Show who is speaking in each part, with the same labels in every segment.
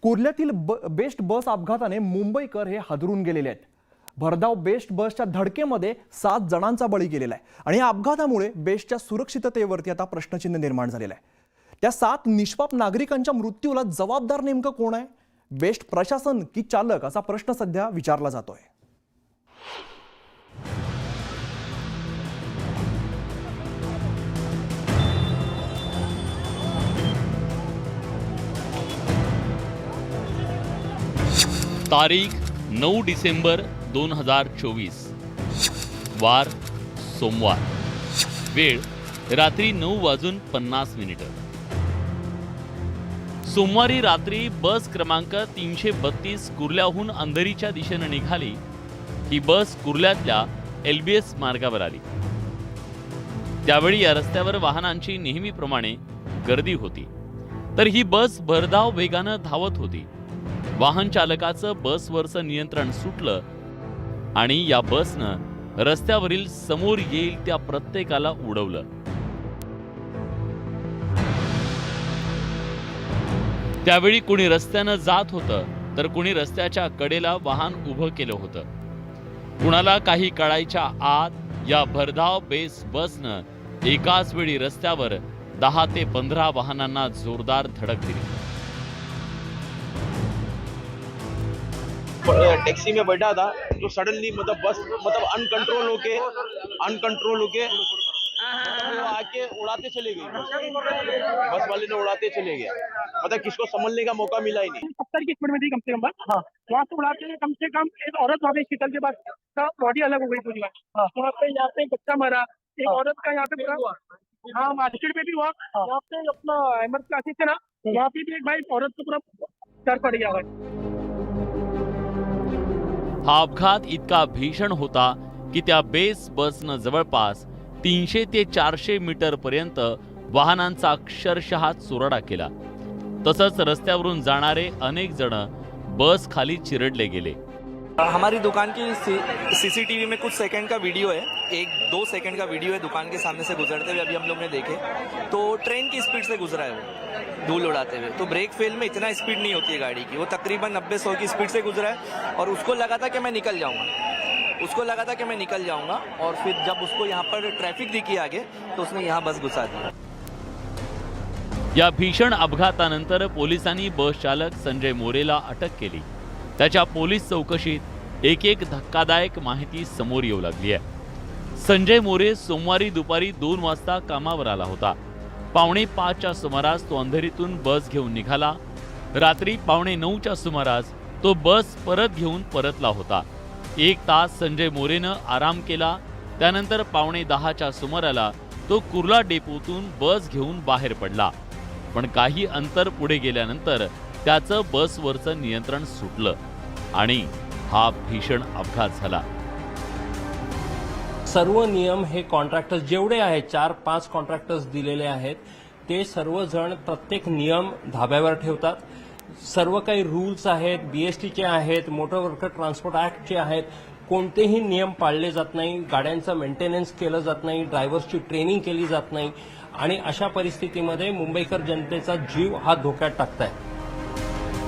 Speaker 1: कुर्ल्यातील best बस अपघाताने मुंबईकर हे हादरून गेलेले आहेत। भरधाव बेस्ट बसच्या धडकेमध्ये 7 जणांचा बळी गेलेला आहे आणि या अपघातामुळे बेस्टच्या सुरक्षिततेवरती आता प्रश्नचिन्ह निर्माण झालेलं आहे। त्या 7 निष्पाप नागरिकांच्या मृत्यूला जबाबदार नेमकं कोण आहे? बेस्ट प्रशासन की चालक असा प्रश्न सध्या विचारला जातोय।
Speaker 2: तारीख 9 डिसेंबर 2024, वार सोमवार, वेळ रात्री 9:50 सोमवारी रात्री बस क्रमांक 332 कुर्ल्याहून अंधेरीच्या दिशेने निघाली। ही बस कुर्ल्यातल्या LBS मार्गावर आली। त्यावेळी या रस्त्यावर वाहनांची नेहमीप्रमाणे गर्दी होती, तर ही बस भरधाव वेगाने धावत होती। वाहन चालकाचं बसवरचं नियंत्रण सुटलं आणि या बसनं रस्त्यावरील समोर येईल त्या प्रत्येकाला उडवलं। त्यावेळी कोणी रस्त्यानं जात होतं, तर कोणी रस्त्याच्या कडेला वाहन उभं केलं होतं। कुणाला काही कळायच्या आत या भरधाव बसनं एकाच वेळी रस्त्यावर 10 ते 15 वाहनांना जोरदार धडक दिली।
Speaker 3: टैक्सी में बैठा था तो सडनली बस अनकंट्रोल होके वो आके उड़ाते चले गए। बस वाले ने उड़ाते चले गया, किसको संभलने का मौका मिला ही नहीं।
Speaker 4: 70 की स्पीड में थी कम से कम बस। वहाँ से उड़ाते हुए कम से कम एक औरत वहाँ पे हॉस्पिटल के पास बॉडी अलग हो गई पूरी। वहाँ पे यहाँ पे बच्चा मरा, एक औरत का यहाँ पे पूरा। हाँ, मार्केट में भी हुआ। यहाँ पे अपना अहमद क्लासेस है ना, वहाँ पे भी एक भाई औरत को पूरा डर पड़ गया भाई।
Speaker 2: हा अपघात इतका भीषण होता की त्या बसनं जवळपास 300 ते 400 मीटर पर्यंत वाहनांचा अक्षरशः चुराडा केला। तसंच रस्त्यावरून जाणारे अनेक जण बस खाली चिरडले गेले।
Speaker 5: हमारी दुकान की सीसीटीवी में कुछ सेकंड का वीडियो है, 1-2 सेकंड का वीडियो है दुकान के सामने से गुजरते हुए। अभी हम लोग ने देखे तो ट्रेन की स्पीड से गुजरा है वो, धूल उड़ाते हुए। तो ब्रेक फेल में इतना स्पीड नहीं होती है गाड़ी की, वो तकरीबन 90-100 की स्पीड से गुजरा है। और उसको लगा था कि मैं निकल जाऊंगा, और फिर जब उसको यहाँ पर ट्रैफिक दिखी आगे तो उसने यहाँ बस घुसा दी।
Speaker 2: या भीषण अपघातानंतर पोलिसांनी बस चालक संजय मोरेला अटक केली। त्याच्या पोलीस चौकशीत एक धक्कादायक माहिती समोर येऊ लागली आहे। संजय मोरे सोमवारी दुपारी 2 वाजता कामावर आला होता। 4:45च्या सुमारास तो अंधेरीतून बस घेऊन निघाला। रात्री 8:45च्या सुमारास तो बस परत घेऊन परतला होता। 1 तास संजय मोरेनं आराम केला। त्यानंतर 9:10च्या सुमाराला तो कुर्ला डेपोतून बस घेऊन बाहेर पडला, पण काही अंतर पुढे गेल्यानंतर त्याचं बसवरचं नियंत्रण सुटलं आणि हा भीषण अपघात झाला।
Speaker 6: सर्व नियम हे कॉन्ट्रॅक्टर्स जेवढे आहेत, 4-5 कॉन्ट्रॅक्टर्स दिलेले आहेत, ते सर्वजण प्रत्येक नियम धाब्यावर ठेवतात। सर्व काही रूल्स आहेत, BSTचे आहेत, मोटर वर्कर ट्रान्सपोर्ट ऍक्टचे आहेत। कोणतेही नियम पाळले जात नाही, गाड्यांचं मेंटेनन्स केलं जात नाही, ड्रायव्हर्सची ट्रेनिंग केली जात नाही आणि अशा परिस्थितीमध्ये मुंबईकर जनतेचा जीव हा धोक्यात टाकताय।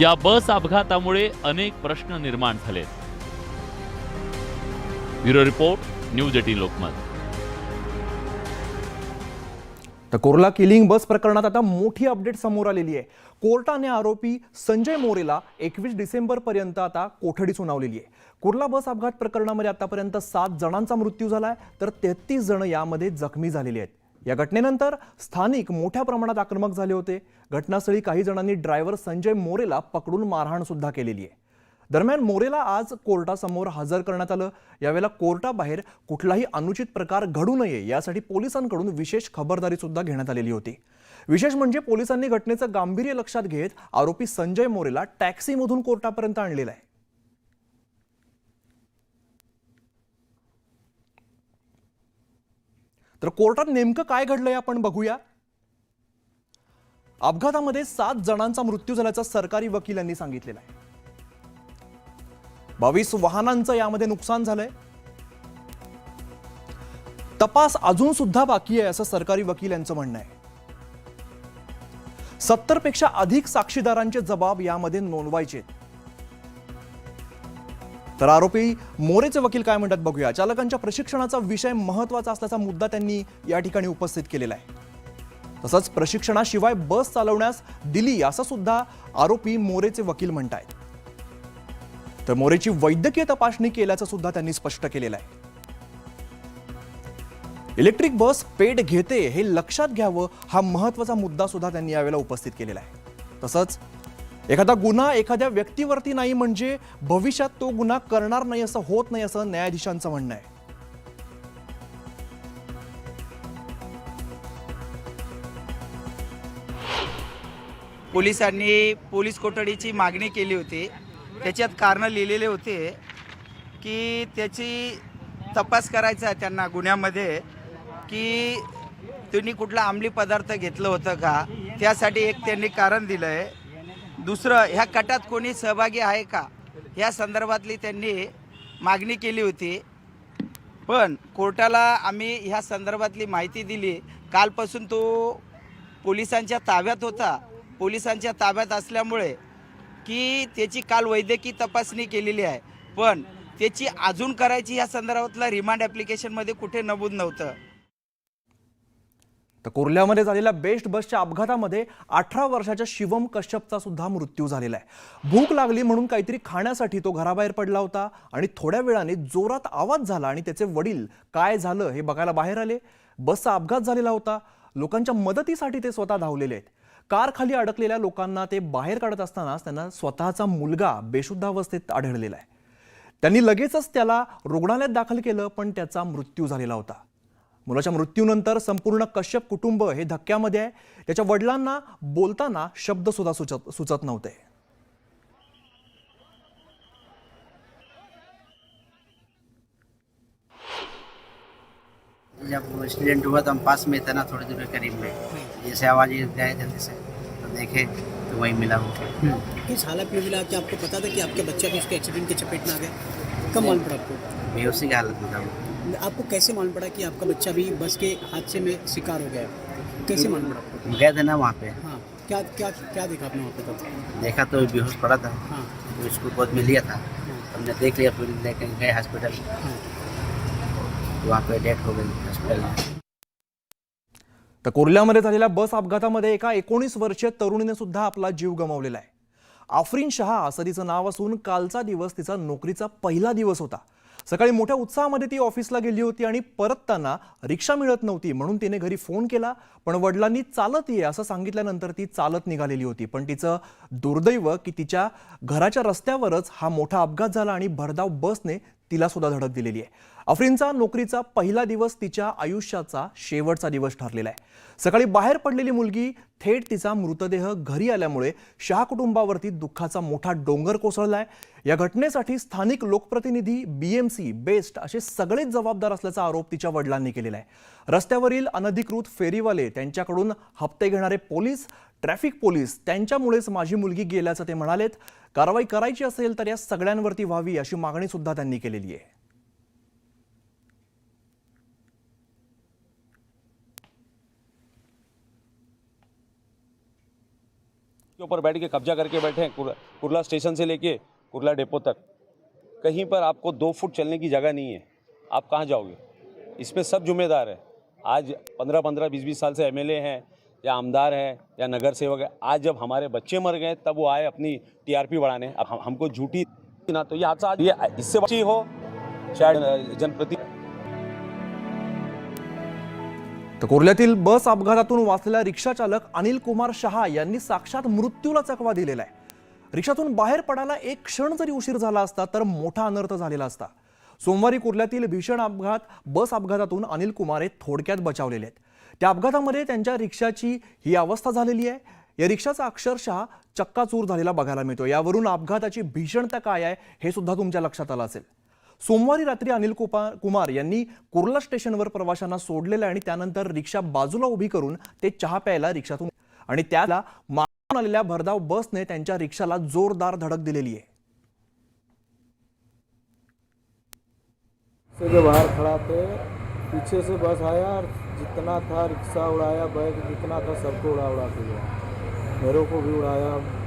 Speaker 2: या बस अपघातामुळे अनेक प्रश्न निर्माण झाले। Bureau report, news 18 Lokmat.
Speaker 1: तर कुर्ला किलिंग बस प्रकरणात आता मोठी अपडेट समोर आलेली आहे। कोर्टाने आरोपी संजय मोरेला 21 डिसेंबर पर्यंत आता कोठडी सुनावलेली आहे। कुर्ला बस अपघात प्रकरणामध्ये आतापर्यंत 7 जणांचा मृत्यू झालाय, तर 33 जण यामध्ये जखमी झालेले आहेत। या घटनेनंतर स्थानिक मोठ्या प्रमाणात आक्रमक झाले होते। घटनास्थळी काही जणांनी ड्रायव्हर संजय मोरेला पकडून मारहाण सुद्धा केलेली आहे। दरम्यान मोरेला आज कोर्टासमोर हजर करण्यात आलं। यावेळेला कोर्टाबाहेर कुठलाही अनुचित प्रकार घडू नये यासाठी पोलिसांकडून विशेष खबरदारी सुद्धा घेण्यात आलेली होती। विशेष म्हणजे पोलिसांनी घटनेचं गांभीर्य लक्षात घेत आरोपी संजय मोरेला टॅक्सीमधून कोर्टापर्यंत आणलेला आहे। तर कोर्टात नेमकं काय घडलंय आपण बघूया। अपघातामध्ये 7 जणांचा मृत्यू झाल्याचं सरकारी वकिलांनी सांगितलेलं आहे। 22 वाहनांचं यामध्ये नुकसान झालंय। तपास अजून सुद्धा बाकी आहे असं सरकारी वकील यांचं म्हणणं आहे। 70 पेक्षा अधिक साक्षीदारांचे जबाब यामध्ये नोंदवायचे. तर आरोपी मोरेचे वकील काय म्हणतात बघूया. चालकांच्या प्रशिक्षणाचा विषय महत्त्वाचा असल्याचा मुद्दा त्यांनी या ठिकाणी उपस्थित केलेला आहे. तसंच प्रशिक्षणाशिवाय बस चालवण्यास दिली असं सुद्धा आरोपी मोरेचे वकील म्हणतायत. तर मोरेची वैद्यकीय तपासणी केल्याचं सुद्धा त्यांनी स्पष्ट केलेलं आहे. इलेक्ट्रिक बस पेट घेते हे लक्षात घ्यावं हा महत्त्वाचा मुद्दा सुद्धा त्यांनी यावेळेला उपस्थित केलेला आहे. तसंच एखादा गुन्हा एखाद्या व्यक्तीवरती नाही म्हणजे भविष्यात तो गुन्हा करणार नाही असं होत नाही असं न्यायाधीशांचं म्हणणं आहे.
Speaker 7: पोलिसांनी पोलीस कोठडीची मागणी केली होती. त्याच्यात कारणं लिहिलेले होते की त्याची तपास करायचा आहे त्यांना गुन्ह्यामध्ये की त्यांनी कुठला अंमली पदार्थ घेतलं होतं का, त्यासाठी एक त्यांनी कारण दिलं आहे. दुसरं, ह्या कटात कोणी सहभागी आहे का ह्या संदर्भातली त्यांनी मागणी केली होती. पण कोर्टाला आम्ही ह्या संदर्भातली माहिती दिली. कालपासून तो पोलिसांच्या ताब्यात होता. पोलिसांच्या ताब्यात असल्यामुळे की त्याची काल वैद्यकीय तपासणी केलेली आहे, पण त्याची अजून करायची ह्या संदर्भातला रिमांड ॲप्लिकेशनमध्ये कुठे नमूद नव्हतं.
Speaker 1: तर कुर्ल्यामध्ये झालेल्या बेस्ट बसच्या अपघातामध्ये 18 वर्षाच्या शिवम कश्यपचा सुद्धा मृत्यू झालेला आहे. भूक लागली म्हणून काहीतरी खाण्यासाठी तो घराबाहेर पडला होता आणि थोड्या वेळाने जोरात आवाज झाला आणि त्याचे वडील काय झालं हे बघायला बाहेर आले. बसचा अपघात झालेला होता. लोकांच्या मदतीसाठी ते स्वतः धावलेले आहेत. कार खाली अडकलेल्या लोकांना ते बाहेर काढत असतानाच त्यांना स्वतःचा मुलगा बेशुद्धावस्थेत आढळलेला आहे. त्यांनी लगेचच त्याला रुग्णालयात दाखल केलं, पण त्याचा मृत्यू झालेला होता. मुलाच्या मृत्यूनंतर संपूर्ण कश्यप कुटुंब हे धक्क्यामध्ये आहे. त्याच्या वडिलांना बोलताना शब्द सुद्धा सुचत नव्हते.
Speaker 8: जब एक्सीडेंट हुआ तो हम पास में था ना, थोड़ी दूर के करीब में, जैसे आवाज़ गए जल्दी से तो देखे तो वही मिला उनको।
Speaker 9: किस हालत में मिला कि आपको पता था कि आपके बच्चा भी उसके एक्सीडेंट की चपेट में आ गया? कब मालूम पड़ा आपको?
Speaker 8: बेहोशी की हालत में था वो।
Speaker 9: आपको कैसे मालूम पड़ा कि आपका बच्चा भी बस के हादसे में शिकार हो गया? कैसे मालूम पड़ा आपको?
Speaker 8: गए थे ना वहाँ पे।
Speaker 9: हाँ, क्या क्या क्या देखा आपने वहाँ पे तब?
Speaker 8: देखा तो बेहोश पड़ा था।
Speaker 9: हाँ
Speaker 8: तो इसको गोद में लिया था, हमने देख लिया, फिर लेकर गए हॉस्पिटल,
Speaker 9: हाँ।
Speaker 8: वहाँ पे डेथ हो गई हॉस्पिटल में।
Speaker 1: तर कुर्ल्यामध्ये झालेल्या बस अपघातामध्ये एका 19 वर्षीय तरुणीने सुद्धा आपला जीव गमावलेला आहे. आफरीन शहा असं तिचं नाव असून कालचा दिवस तिचा नोकरीचा पहिला दिवस होता. सकाळी मोठ्या उत्साहामध्ये ती ऑफिसला गेली होती आणि परतताना रिक्षा मिळत नव्हती म्हणून तिने घरी फोन केला, पण वडिलांनी चालत ये असं सांगितल्यानंतर ती चालत निघालेली होती. पण तिचं दुर्दैव की तिच्या घराच्या रस्त्यावरच हा मोठा अपघात झाला आणि भरधाव बसने तिला सुद्धा धडक दिलेली आहे. आफरीनचा नोकरीचा पहिला दिवस तिच्या आयुष्याचा शेवटचा दिवस ठरलेला आहे. सकाळी बाहेर पडलेली मुलगी थेट तिचा मृतदेह घरी आल्यामुळे शहा कुटुंबावरती दुःखाचा मोठा डोंगर कोसळलाय. या घटनेसाठी स्थानिक लोकप्रतिनिधी, बीएमसी, बेस्ट असे सगळेच जबाबदार असल्याचा आरोप तिच्या वडिलांनी केलेला आहे. रस्त्यावरील अनधिकृत फेरीवाले, त्यांच्याकडून हप्ते घेणारे पोलीस, ट्रॅफिक पोलीस, त्यांच्यामुळेच माझी मुलगी गेल्याचं ते म्हणालेत. कारवाई करायची असेल तर या सगळ्यांवरती व्हावी अशी मागणी सुद्धा त्यांनी केलेली आहे.
Speaker 10: के ऊपर बैठ के कब्जा करके बैठे हैं। कुर्ला स्टेशन से लेके कुर्ला डिपो तक कहीं पर आपको 2 फुट चलने की जगह नहीं है। आप कहाँ जाओगे? इसमें सब जिम्मेदार है। आज 15-15, 20-20 साल से एमएलए हैं या आमदार हैं या नगर सेवक है। आज जब हमारे बच्चे मर गए तब वो आए अपनी टीआरपी बढ़ाने। अब हमको झूठी ना, तो ये हादसा ये इससे बची हो शायद जनप्रति।
Speaker 1: तर कुर्ल्यातील बस अपघातातून वाचलेला रिक्षा चालक अनिल कुमार शहा यांनी साक्षात मृत्यूला चकवा दिलेला आहे. रिक्षातून बाहेर पडायला एक क्षण जरी उशीर झाला असता तर मोठा अनर्थ झालेला असता. सोमवारी कुर्ल्यातील भीषण बस अपघातातून अनिल कुमार हे थोडक्यात बचावलेले आहेत. त्या अपघातामध्ये त्यांच्या रिक्षाची ही अवस्था झालेली आहे. या रिक्षाचा अक्षरशः चक्काचूर झालेला बघायला मिळतो. यावरून अपघाताची भीषणता काय आहे हे सुद्धा तुमच्या लक्षात आलं असेल. सोमवारी रात्री अनिल कुमार यांनी कुर्ला स्टेशनवर प्रवाशांना सोडलेलं आणि त्यानंतर रिक्षा बाजूला उभी करून ते चहा प्यायला रिक्षातून आणि त्याला मागून आलेल्या भरधाव बसने त्यांच्या रिक्षाला जोरदार धडक दिलेली आहे.
Speaker 11: से जो बाहर खड़ा थे, पीछे से बस आया और जितना था रिक्शा उड़ाया, बैग जितना था सबको उड़ा के गया। मेरे को भी उड़ाया,